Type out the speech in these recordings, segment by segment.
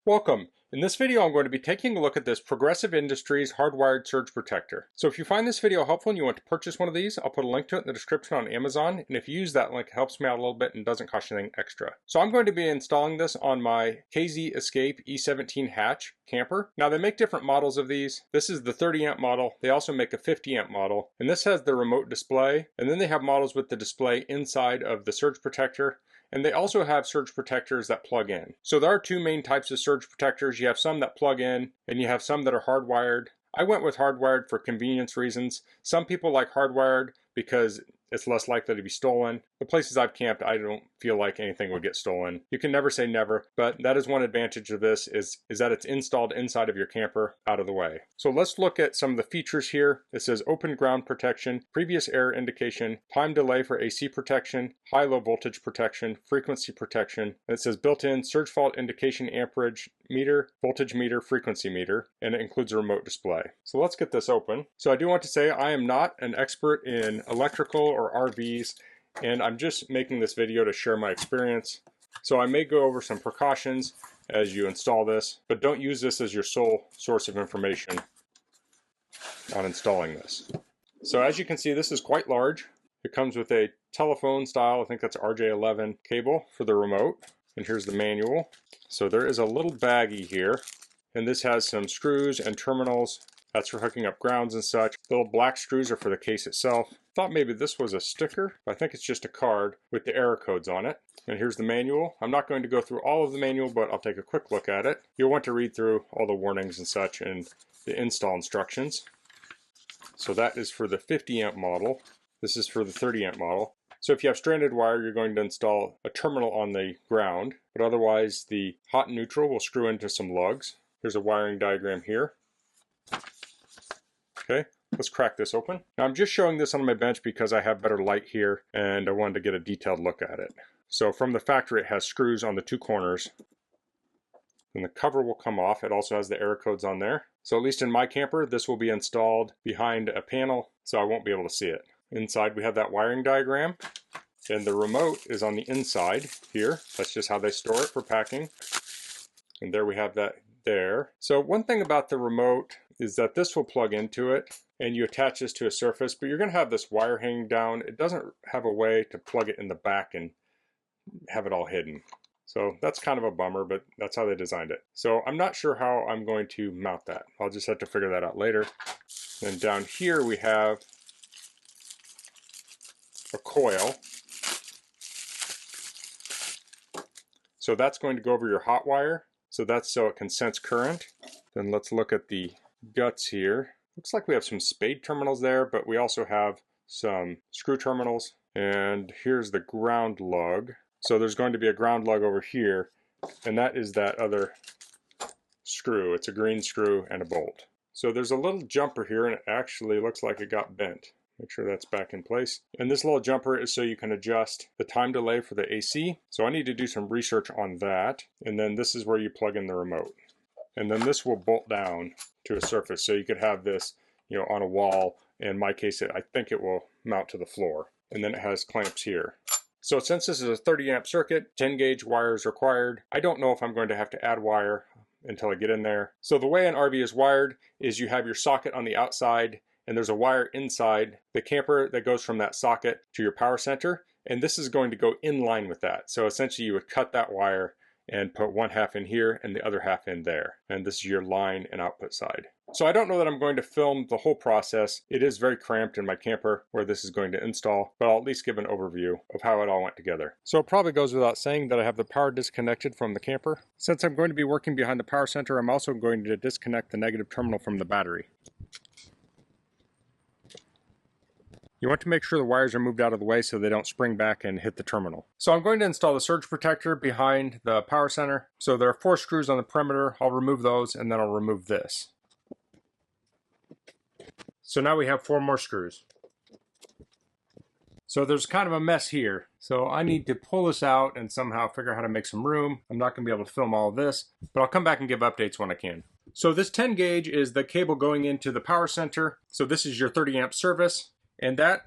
Welcome. In this video I'm going to be taking a look at this Progressive Industries hardwired surge protector. So if you find this video helpful and you want to purchase one of these, I'll put a link to it in the description on Amazon, and if you use that link it helps me out a little bit and doesn't cost you anything extra. So I'm going to be installing this on my KZ Escape E17 hatch camper. Now they make different models of these. This is the 30 amp model. They also make a 50 amp model, and this has the remote display, and then they have models with the display inside of the surge protector. And they also have surge protectors that plug in. So there are two main types of surge protectors. You have some that plug in and you have some that are hardwired. I went with hardwired for convenience reasons. Some people like hardwired because it's less likely to be stolen. The places I've camped, I don't feel like anything would get stolen. You can never say never, but that is one advantage of this is that it's installed inside of your camper out of the way. So let's look at some of the features here. It says open ground protection, previous error indication, time delay for AC protection, high-low voltage protection, frequency protection. And it says built-in surge fault indication amperage meter, voltage meter, frequency meter, and it includes a remote display. So let's get this open. So I do want to say I am not an expert in electrical or RVs, and I'm just making this video to share my experience. So I may go over some precautions as you install this, but don't use this as your sole source of information on installing this. So as you can see, this is quite large. It comes with a telephone style, I think that's RJ11 cable for the remote. And here's the manual. So there is a little baggie here, and this has some screws and terminals. That's for hooking up grounds and such. The little black screws are for the case itself. Thought maybe this was a sticker, but I think it's just a card with the error codes on it. And here's the manual. I'm not going to go through all of the manual, but I'll take a quick look at it. You'll want to read through all the warnings and such and the install instructions. So that is for the 50 amp model. This is for the 30 amp model. So if you have stranded wire, you're going to install a terminal on the ground, but otherwise the hot and neutral will screw into some lugs. Here's a wiring diagram here. Okay, let's crack this open. Now I'm just showing this on my bench because I have better light here and I wanted to get a detailed look at it. So from the factory it has screws on the two corners. And the cover will come off. It also has the error codes on there. So at least in my camper, this will be installed behind a panel, so I won't be able to see it. Inside we have that wiring diagram, and the remote is on the inside here. That's just how they store it for packing. And there we have that there. So one thing about the remote is that this will plug into it and you attach this to a surface, but you're going to have this wire hanging down. It doesn't have a way to plug it in the back and have it all hidden. So that's kind of a bummer, but that's how they designed it. So I'm not sure how I'm going to mount that. I'll just have to figure that out later. And down here we have a coil. So that's going to go over your hot wire. So that's so it can sense current. Then let's look at the guts here. Looks like we have some spade terminals there, but we also have some screw terminals. And here's the ground lug. So there's going to be a ground lug over here, and that is that other screw. It's a green screw and a bolt. So there's a little jumper here, and it actually looks like it got bent. Make sure that's back in place. And this little jumper is so you can adjust the time delay for the AC. So I need to do some research on that. And then this is where you plug in the remote. And then this will bolt down to a surface. So you could have this, on a wall. In my case, I think it will mount to the floor. And then it has clamps here. So since this is a 30 amp circuit, 10 gauge wire is required. I don't know if I'm going to have to add wire until I get in there. So the way an RV is wired is you have your socket on the outside, and there's a wire inside the camper that goes from that socket to your power center, and this is going to go in line with that. So essentially you would cut that wire and put one half in here and the other half in there, and this is your line and output side. So I don't know that I'm going to film the whole process. It is very cramped in my camper where this is going to install, but I'll at least give an overview of how it all went together. So it probably goes without saying that I have the power disconnected from the camper. Since I'm going to be working behind the power center, I'm also going to disconnect the negative terminal from the battery. You want to make sure the wires are moved out of the way so they don't spring back and hit the terminal. So I'm going to install the surge protector behind the power center. So there are 4 screws on the perimeter. I'll remove those and then I'll remove this. So now we have 4 more screws. So there's kind of a mess here. So I need to pull this out and somehow figure out how to make some room. I'm not going to be able to film all of this, but I'll come back and give updates when I can. So this 10 gauge is the cable going into the power center. So this is your 30 amp service. And that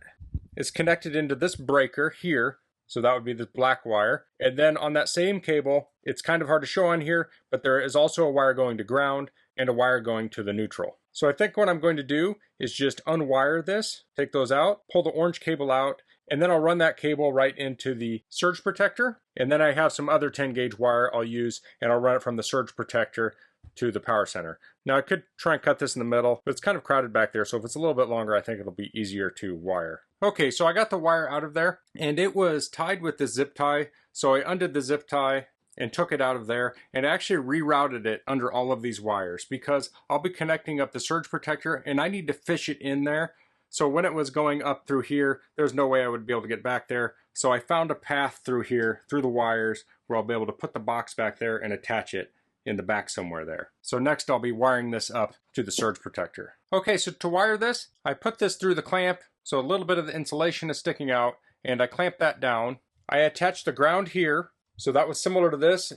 is connected into this breaker here. So that would be the black wire. And then on that same cable, it's kind of hard to show on here, but there is also a wire going to ground and a wire going to the neutral. So I think what I'm going to do is just unwire this, take those out, pull the orange cable out, and then I'll run that cable right into the surge protector. And then I have some other 10 gauge wire I'll use, and I'll run it from the surge protector to the power center. Now I could try and cut this in the middle, but it's kind of crowded back there, so if it's a little bit longer, I think it'll be easier to wire. Okay, so I got the wire out of there, and it was tied with the zip tie, so I undid the zip tie and took it out of there and actually rerouted it under all of these wires because I'll be connecting up the surge protector and I need to fish it in there. So when it was going up through here, there's no way I would be able to get back there. So I found a path through here, through the wires, where I'll be able to put the box back there and attach it in the back somewhere there. So next I'll be wiring this up to the surge protector. Okay, so to wire this, I put this through the clamp, so a little bit of the insulation is sticking out, and I clamp that down. I attach the ground here, so that was similar to this.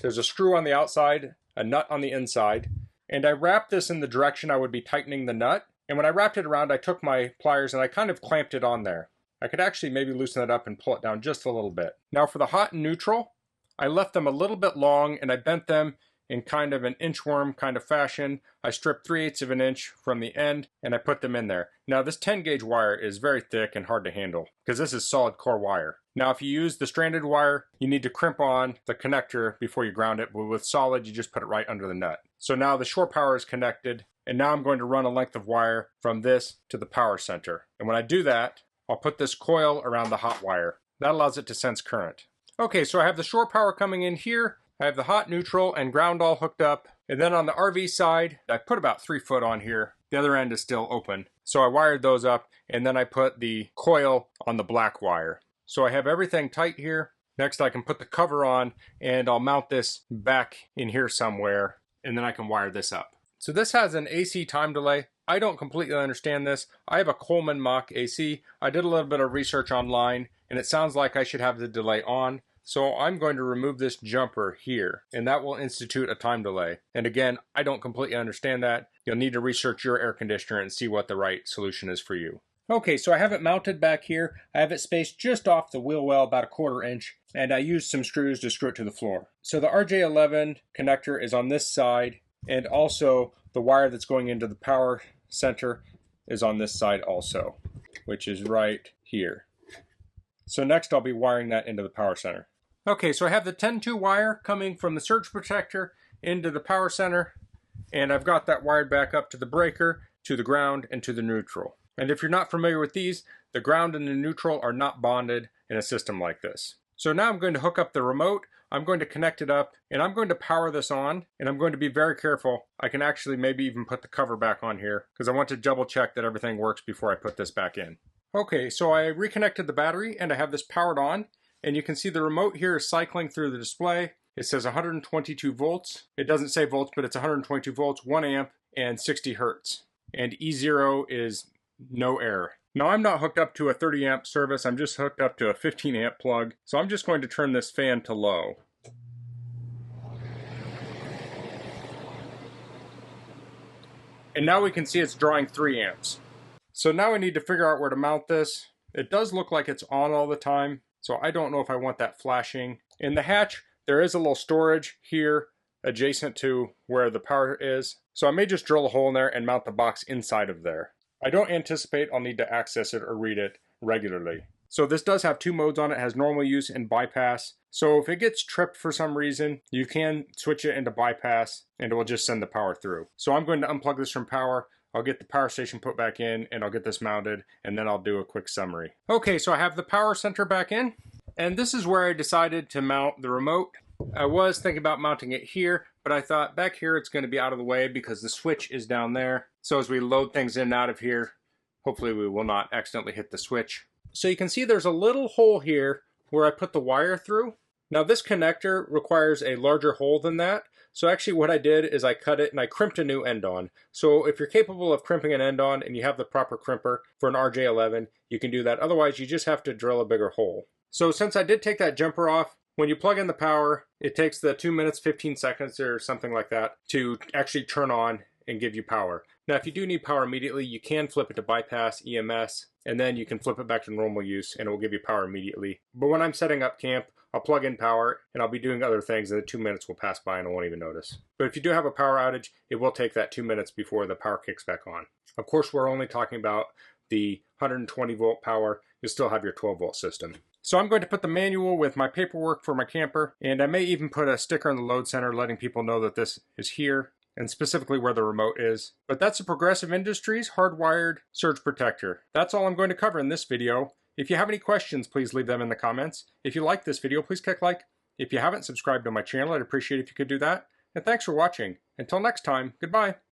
There's a screw on the outside, a nut on the inside, and I wrapped this in the direction I would be tightening the nut. And when I wrapped it around, I took my pliers and I kind of clamped it on there. I could actually maybe loosen it up and pull it down just a little bit. Now for the hot and neutral, I left them a little bit long and I bent them in kind of an inchworm kind of fashion. I stripped 3/8 of an inch from the end and I put them in there. Now this 10 gauge wire is very thick and hard to handle because this is solid core wire. Now if you use the stranded wire, you need to crimp on the connector before you ground it, but with solid you just put it right under the nut. So now the shore power is connected, and now I'm going to run a length of wire from this to the power center. And when I do that, I'll put this coil around the hot wire. That allows it to sense current. Okay, so I have the shore power coming in here. I have the hot, neutral, and ground all hooked up. And then on the RV side, I put about 3 foot on here. The other end is still open. So I wired those up, and then I put the coil on the black wire. So I have everything tight here. Next I can put the cover on, and I'll mount this back in here somewhere, and then I can wire this up. So this has an AC time delay. I don't completely understand this. I have a Coleman Mach AC. I did a little bit of research online, and it sounds like I should have the delay on. So I'm going to remove this jumper here, and that will institute a time delay. And again, I don't completely understand that. You'll need to research your air conditioner and see what the right solution is for you. Okay, so I have it mounted back here. I have it spaced just off the wheel well, about 1/4 inch, and I used some screws to screw it to the floor. So the RJ11 connector is on this side, and also the wire that's going into the power center is on this side also, which is right here. So next I'll be wiring that into the power center. Okay, so I have the 10-2 wire coming from the surge protector into the power center, and I've got that wired back up to the breaker, to the ground, and to the neutral. And if you're not familiar with these, the ground and the neutral are not bonded in a system like this. So now I'm going to hook up the remote, I'm going to connect it up, and I'm going to power this on, and I'm going to be very careful. I can actually maybe even put the cover back on here, because I want to double check that everything works before I put this back in. Okay, so I reconnected the battery, and I have this powered on, and you can see the remote here is cycling through the display. It says 122 volts. It doesn't say volts, but it's 122 volts, 1 amp, and 60 hertz. And E0 is no error. Now I'm not hooked up to a 30 amp service, I'm just hooked up to a 15 amp plug. So I'm just going to turn this fan to low. And now we can see it's drawing 3 amps. So now I need to figure out where to mount this. It does look like it's on all the time, so I don't know if I want that flashing. In the hatch, there is a little storage here adjacent to where the power is. So I may just drill a hole in there and mount the box inside of there. I don't anticipate I'll need to access it or read it regularly. So this does have 2 modes on it. It has normal use and bypass. So if it gets tripped for some reason, you can switch it into bypass and it will just send the power through. So I'm going to unplug this from power. I'll get the power station put back in and I'll get this mounted and then I'll do a quick summary. Okay, so I have the power center back in, and this is where I decided to mount the remote. I was thinking about mounting it here, but I thought back here it's going to be out of the way because the switch is down there. So as we load things in and out of here, hopefully we will not accidentally hit the switch. So you can see there's a little hole here where I put the wire through. Now this connector requires a larger hole than that. So actually what I did is I cut it and I crimped a new end on. So if you're capable of crimping an end on and you have the proper crimper for an RJ11, you can do that. Otherwise you just have to drill a bigger hole. So since I did take that jumper off, when you plug in the power, it takes the 2 minutes, 15 seconds or something like that to actually turn on and give you power. Now if you do need power immediately, you can flip it to bypass EMS and then you can flip it back to normal use and it will give you power immediately. But when I'm setting up camp, I'll plug in power and I'll be doing other things and the 2 minutes will pass by and I won't even notice. But if you do have a power outage, it will take that 2 minutes before the power kicks back on. Of course, we're only talking about the 120 volt power. You'll still have your 12 volt system. So I'm going to put the manual with my paperwork for my camper, and I may even put a sticker in the load center letting people know that this is here and specifically where the remote is. But that's the Progressive Industries Hardwired Surge Protector. That's all I'm going to cover in this video. If you have any questions, please leave them in the comments. If you like this video, please click like. If you haven't subscribed to my channel, I'd appreciate it if you could do that. And thanks for watching. Until next time, goodbye.